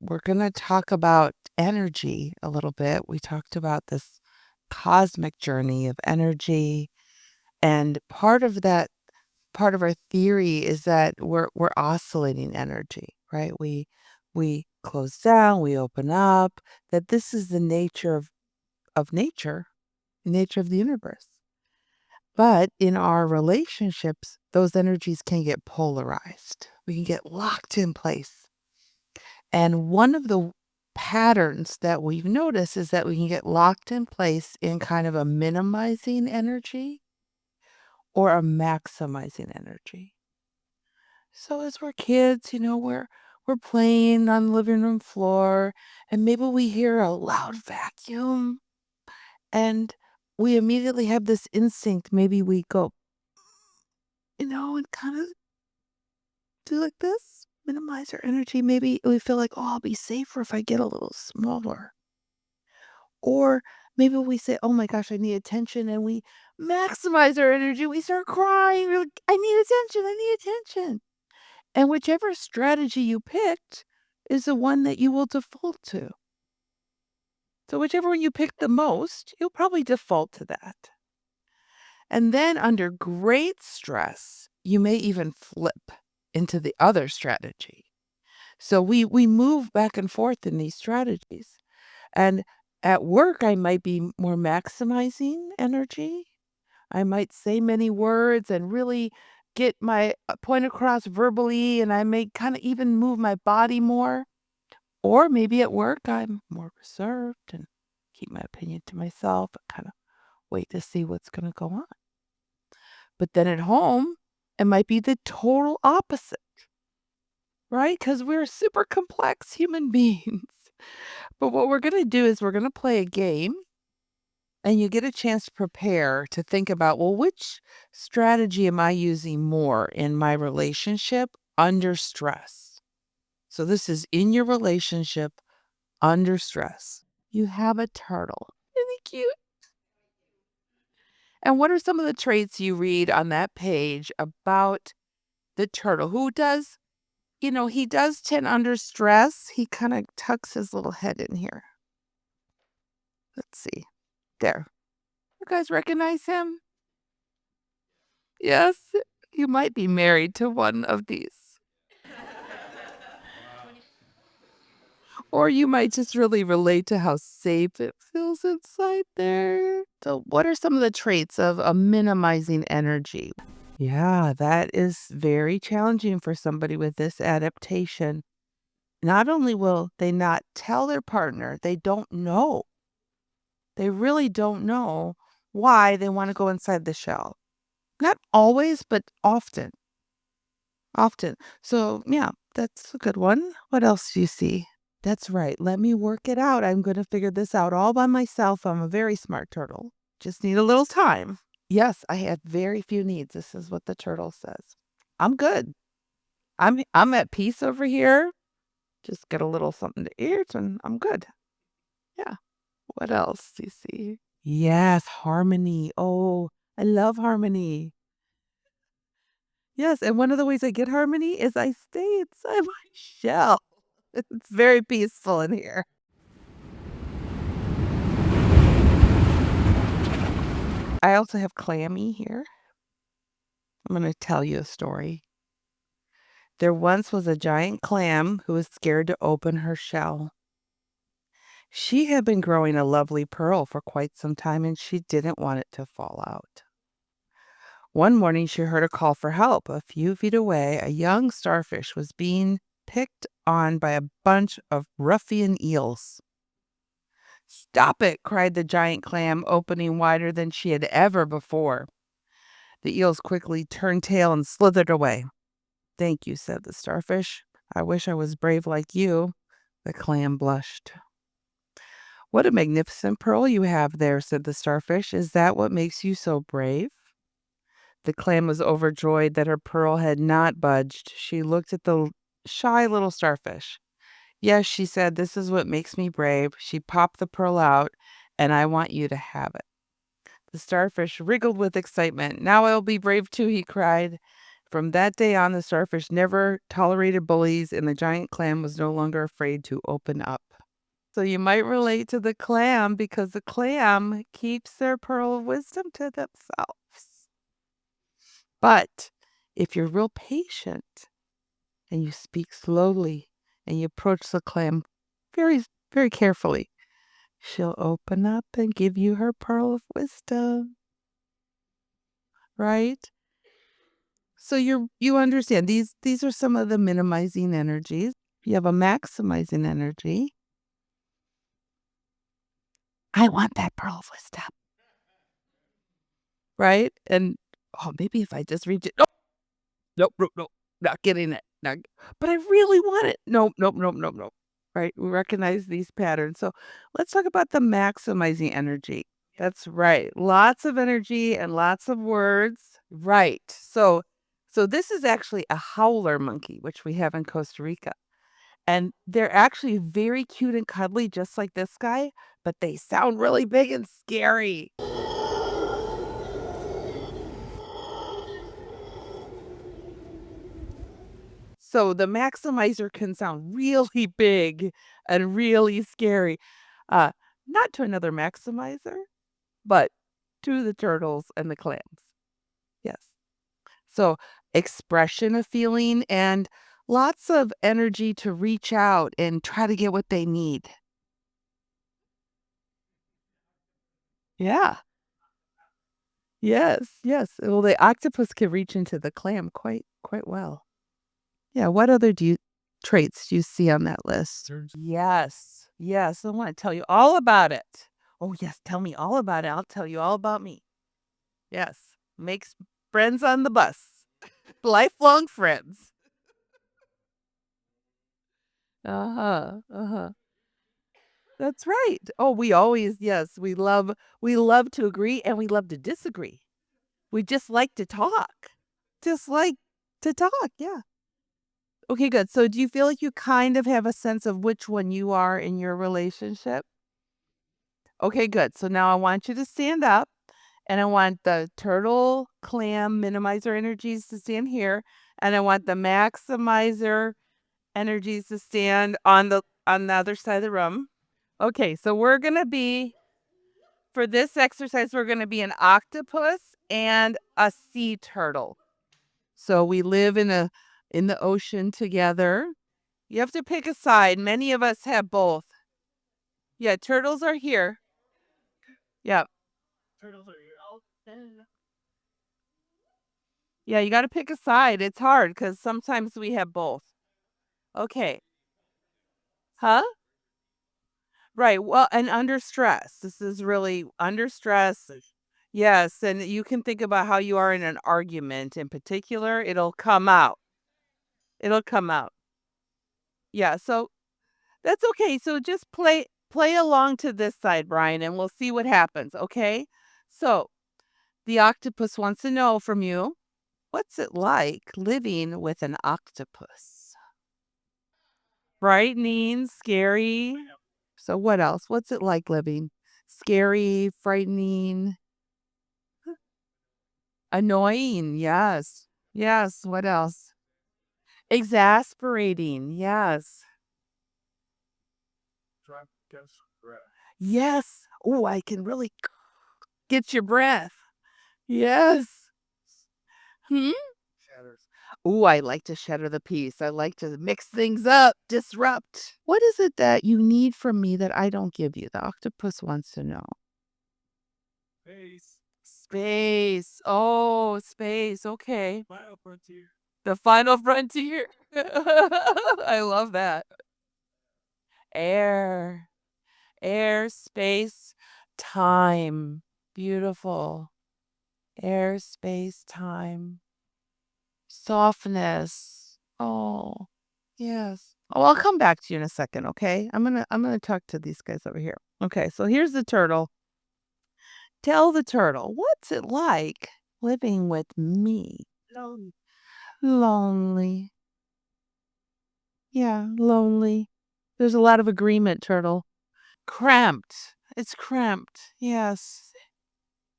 we're going to talk about energy a little bit. We talked about this cosmic journey of energy, and part of our theory is that we're oscillating energy, right? We close down, we open up, that this is the nature of nature, the nature of the universe. But in our relationships, those energies can get polarized. We can get locked in place. And one of the patterns that we've noticed is that we can get locked in place in kind of a minimizing energy or a maximizing energy. So as we're kids, we're playing on the living room floor and maybe we hear a loud vacuum and we immediately have this instinct. Maybe we go, and kind of do like this, minimize our energy. Maybe we feel like, oh, I'll be safer if I get a little smaller. Or maybe we say, "Oh my gosh, I need attention," and we maximize our energy. We start crying. We're like, "I need attention. I need attention." And whichever strategy you picked is the one that you will default to. So whichever one you pick the most, you'll probably default to that. And then under great stress, you may even flip into the other strategy. So we move back and forth in these strategies. And at work, I might be more maximizing energy. I might say many words and really get my point across verbally, and I may kind of even move my body more. Or maybe at work, I'm more reserved and keep my opinion to myself and kind of wait to see what's going to go on. But then at home, it might be the total opposite, right? Because we're super complex human beings. But what we're going to do is we're going to play a game and you get a chance to prepare to think about, well, which strategy am I using more in my relationship under stress? So this is in your relationship under stress. You have a turtle. Isn't he cute? And what are some of the traits you read on that page about the turtle who does, he does tend under stress. He kind of tucks his little head in here. Let's see. There. You guys recognize him? Yes, you might be married to one of these. Or you might just really relate to how safe it feels inside there. So, what are some of the traits of a minimizing energy? Yeah, that is very challenging for somebody with this adaptation. Not only will they not tell their partner, they don't know. They really don't know why they want to go inside the shell. Not always, but often. Often. So, yeah, that's a good one. What else do you see? That's right. Let me work it out. I'm going to figure this out all by myself. I'm a very smart turtle. Just need a little time. Yes, I have very few needs. This is what the turtle says. I'm good. I'm at peace over here. Just get a little something to eat and I'm good. Yeah. What else do you see? Yes, harmony. Oh, I love harmony. Yes, and one of the ways I get harmony is I stay inside my shell. It's very peaceful in here. I also have Clammy here. I'm going to tell you a story. There once was a giant clam who was scared to open her shell. She had been growing a lovely pearl for quite some time and she didn't want it to fall out. One morning she heard a call for help. A few feet away, a young starfish was being picked on by a bunch of ruffian eels. "Stop it!" cried the giant clam, opening wider than she had ever before. The eels quickly turned tail and slithered away. "Thank you," said the starfish. "I wish I was brave like you." The clam blushed. "What a magnificent pearl you have there," said the starfish. "Is that what makes you so brave?" The clam was overjoyed that her pearl had not budged. She looked at the shy little starfish. "Yes," she said, "this is what makes me brave." She popped the pearl out, "and I want you to have it." The starfish wriggled with excitement. "Now I'll be brave too," he cried. From that day on, the starfish never tolerated bullies, and the giant clam was no longer afraid to open up. So you might relate to the clam because the clam keeps their pearl of wisdom to themselves. But if you're real patient and you speak slowly and you approach the clam very, very carefully, she'll open up and give you her pearl of wisdom, right? So you understand these are some of the minimizing energies. You have a maximizing energy. I want that pearl of wisdom, right? And oh, maybe if I just reach it. Nope, nope, nope, not getting it. Not, but I really want it. Nope, nope, nope, nope, nope. Right? We recognize these patterns. So let's talk about the maximizing energy. That's right. Lots of energy and lots of words. Right. So this is actually a howler monkey, which we have in Costa Rica. And they're actually very cute and cuddly, just like this guy, but they sound really big and scary. So the maximizer can sound really big and really scary. Uh, Not to another maximizer, but to the turtles and the clams. Yes. So expression of feeling and lots of energy to reach out and try to get what they need. Yeah. Yes, yes. Well, the octopus can reach into the clam quite well. Yeah, what other traits do you see on that list? Yes, yes, I wanna tell you all about it. Oh, yes, tell me all about it, I'll tell you all about me. Yes, makes friends on the bus, lifelong friends. Uh-huh, uh-huh. That's right. Oh, we always yes, we love to agree and we love to disagree. We just like to talk. Just like to talk, yeah. Okay, good. So do you feel like you kind of have a sense of which one you are in your relationship? Okay, good. So now I want you to stand up and I want the turtle, clam, minimizer energies to stand here. And I want the maximizer energies to stand on the other side of the room. Okay, so we're gonna be for this exercise, we're gonna be an octopus and a sea turtle. So we live in the ocean together. You have to pick a side. Many of us have both. Yeah, turtles are here. Yeah. Turtles are here. Oh, yeah, you gotta pick a side. It's hard because sometimes we have both. Okay. Huh? Right. Well, and under stress. This is really under stress. Yes, and you can think about how you are in an argument in particular. It'll come out. It'll come out. Yeah, so that's okay. So just play along to this side, Brian, and we'll see what happens, okay? So, the octopus wants to know from you, what's it like living with an octopus? Frightening, scary. So what else? What's it like living? Scary, frightening, annoying. Yes. Yes. What else? Exasperating. Yes. Yes. Oh, I can really get your breath. Yes. Hmm? Ooh, I like to shatter the peace. I like to mix things up, disrupt. What is it that you need from me that I don't give you? The octopus wants to know. Space. Space. Oh, space. Okay. Final frontier. The final frontier. I love that. Air. Air, space, time. Beautiful. Air, space, time. Softness. Oh, yes. Oh, I'll come back to you in a second, okay? I'm gonna talk to these guys over here. Okay, so here's the turtle. Tell the turtle, what's it like living with me? Lonely. Lonely. Yeah, lonely. There's a lot of agreement, turtle. Cramped. It's cramped. Yes.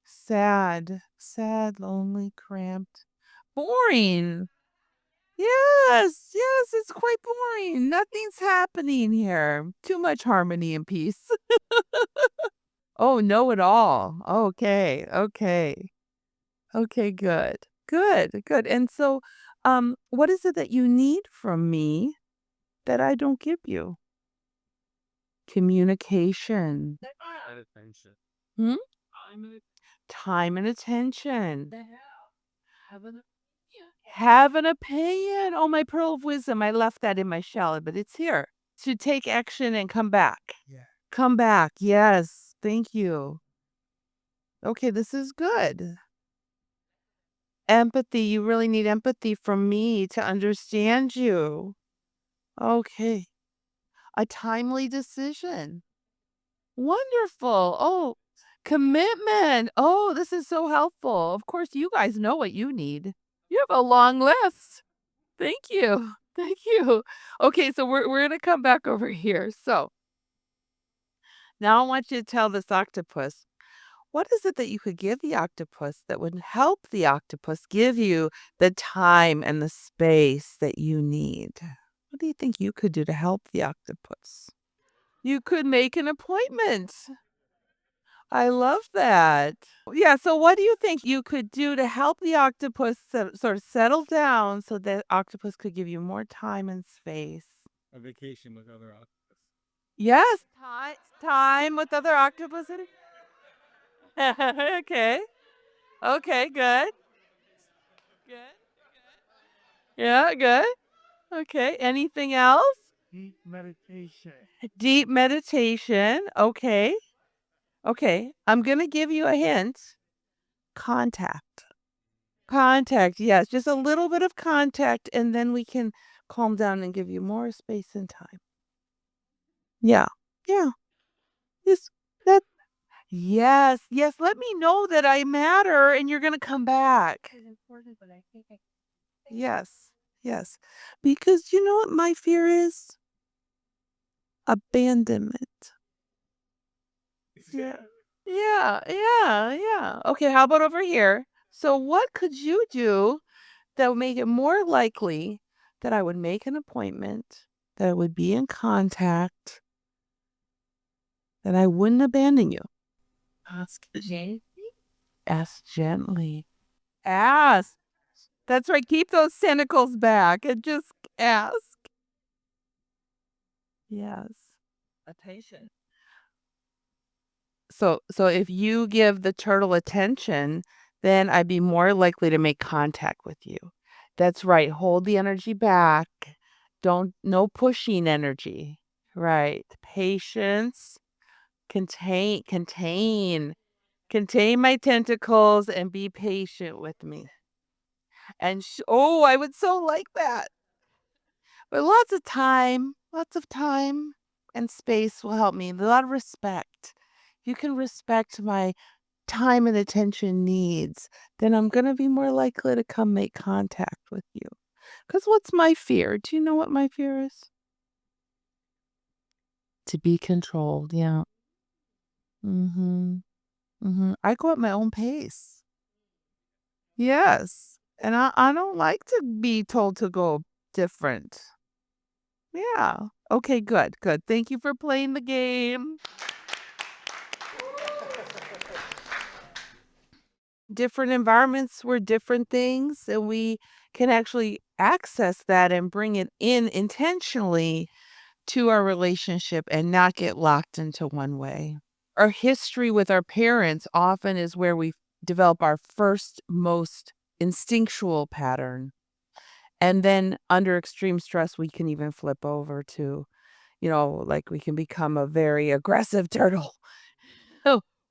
Sad. Sad, lonely, cramped. Boring. Yes, yes, it's quite boring. Nothing's happening here. Too much harmony and peace. Oh, know it all. Okay, okay. Okay, good. Good, good. And so, what is it that you need from me that I don't give you? Communication. Hmm? Time and attention. Have an opinion. Oh, my pearl of wisdom. I left that in my shell, but it's here. To take action and come back. Yeah. Come back. Yes. Thank you. Okay, this is good. Empathy. You really need empathy from me to understand you. Okay. A timely decision. Wonderful. Oh, commitment. Oh, this is so helpful. Of course, you guys know what you need. You have a long list. Thank you. Thank you. Okay, so we're gonna come back over here. So now I want you to tell this octopus, what is it that you could give the octopus that would help the octopus give you the time and the space that you need? What do you think you could do to help the octopus? You could make an appointment. I love that. Yeah, so what do you think you could do to help the octopus sort of settle down so that octopus could give you more time and space? Yes, time with other octopuses. Okay. Okay, good. Good. Yeah, good. Okay. Anything else? Deep meditation. Okay. Okay. I'm going to give you a hint. Contact. Contact. Yes, just a little bit of contact and then we can calm down and give you more space and time. Yeah. Yeah. Yes. That Yes, yes, let me know that I matter and you're gonna come back. Yes, yes. Because you know what my fear is? Abandonment. Yeah. Yeah, yeah, yeah. Okay, how about over here? So what could you do that would make it more likely that I would make an appointment, that I would be in contact, that I wouldn't abandon you? Ask gently. Ask gently. Ask. That's right. Keep those tentacles back and just ask. Yes. Attention. So if you give the turtle attention, then I'd be more likely to make contact with you. That's right. Hold the energy back. Don't no pushing energy. Right. Patience. Contain my tentacles and be patient with me. And oh, I would so like that. But lots of time and space will help me. A lot of respect. You can respect my time and attention needs, then I'm gonna be more likely to come make contact with you. Because what's my fear? Do you know what my fear is? To be controlled, yeah. Mhm. Mhm. I go at my own pace. Yes. And I don't like to be told to go different. Yeah. Okay, good, good. Thank you for playing the game. Different environments were different things, and we can actually access that and bring it in intentionally to our relationship and not get locked into one way. Our history with our parents often is where we develop our first, most instinctual pattern. And then under extreme stress, we can even flip over to, like we can become a very aggressive turtle.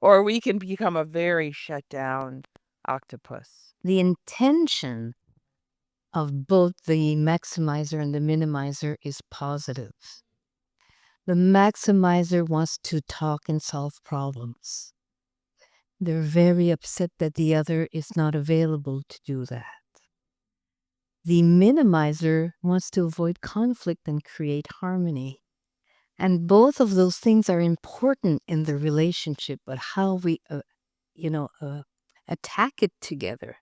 Or we can become a very shut down octopus. The intention of both the maximizer and the minimizer is positive. The maximizer wants to talk and solve problems. They're very upset that the other is not available to do that. The minimizer wants to avoid conflict and create harmony. And both of those things are important in the relationship, but how we, you know, uh, attack it together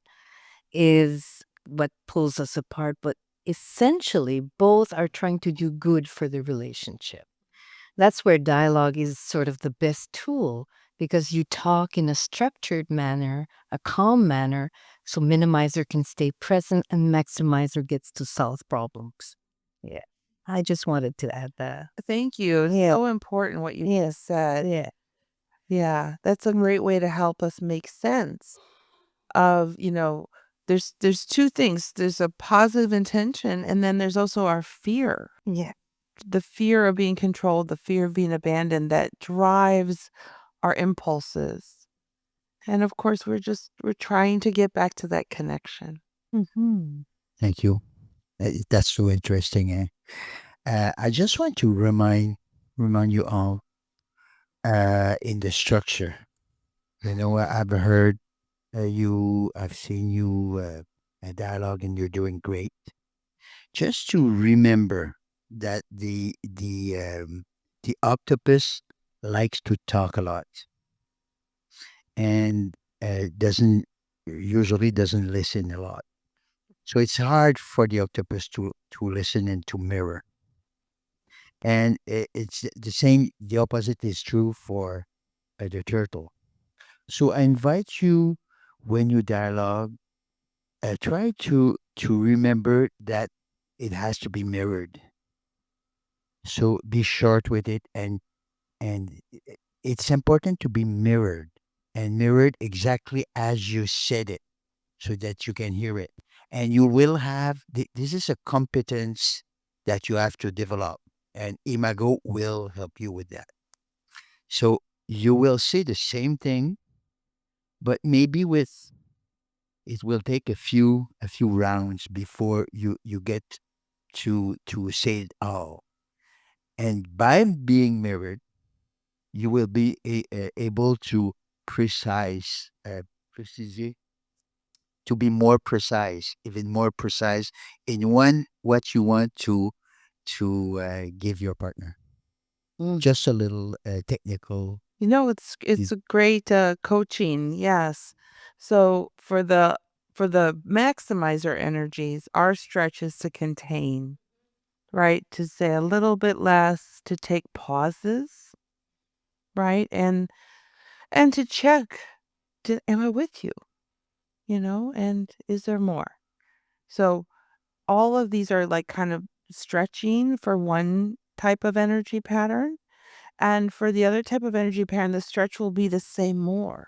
is what pulls us apart, but essentially both are trying to do good for the relationship. That's where dialogue is sort of the best tool because you talk in a structured manner, a calm manner, so minimizer can stay present and maximizer gets to solve problems. Yeah. I just wanted to add that. Thank you. It's Yeah. so important what you Yeah. just said. Yeah. Yeah, that's a great way to help us make sense of, there's two things. There's a positive intention, and then there's also our fear. Yeah. The fear of being controlled, the fear of being abandoned that drives our impulses. And of course, we're trying to get back to that connection. Hmm. Thank you. That's so interesting. I just want to remind you all in the structure. I've heard I've seen you dialogue, and you're doing great. Just to remember that the octopus likes to talk a lot, and doesn't usually doesn't listen a lot. So it's hard for the octopus to listen and to mirror. And it's the same. The opposite is true for the turtle. So I invite you, when you dialogue, try to remember that it has to be mirrored. So be short with it, and it's important to be mirrored, and mirrored exactly as you said it, so that you can hear it. And you will have this is a competence that you have to develop, and Imago will help you with that. So you will say the same thing, but maybe with it will take a few rounds before you get to say it all. And by being mirrored, you will be able to precise, precise, to be more precise, even more precise in what you want to give your partner. Mm. Just a little technical. It's a great coaching, yes. So for the maximizer energies, our stretch is to contain, right? To say a little bit less, to take pauses, right? And to check, am I with you? And is there more? So all of these are like kind of stretching for one type of energy pattern. And for the other type of energy pattern, the stretch will be to say more.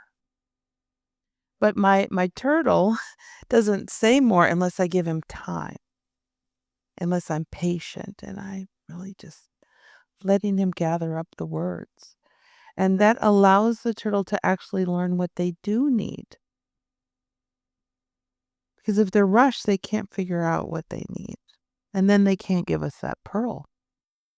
But my turtle doesn't say more unless I give him time, unless I'm patient and I really just letting him gather up the words. And that allows the turtle to actually learn what they do need. Because if they're rushed, they can't figure out what they need. And then they can't give us that pearl.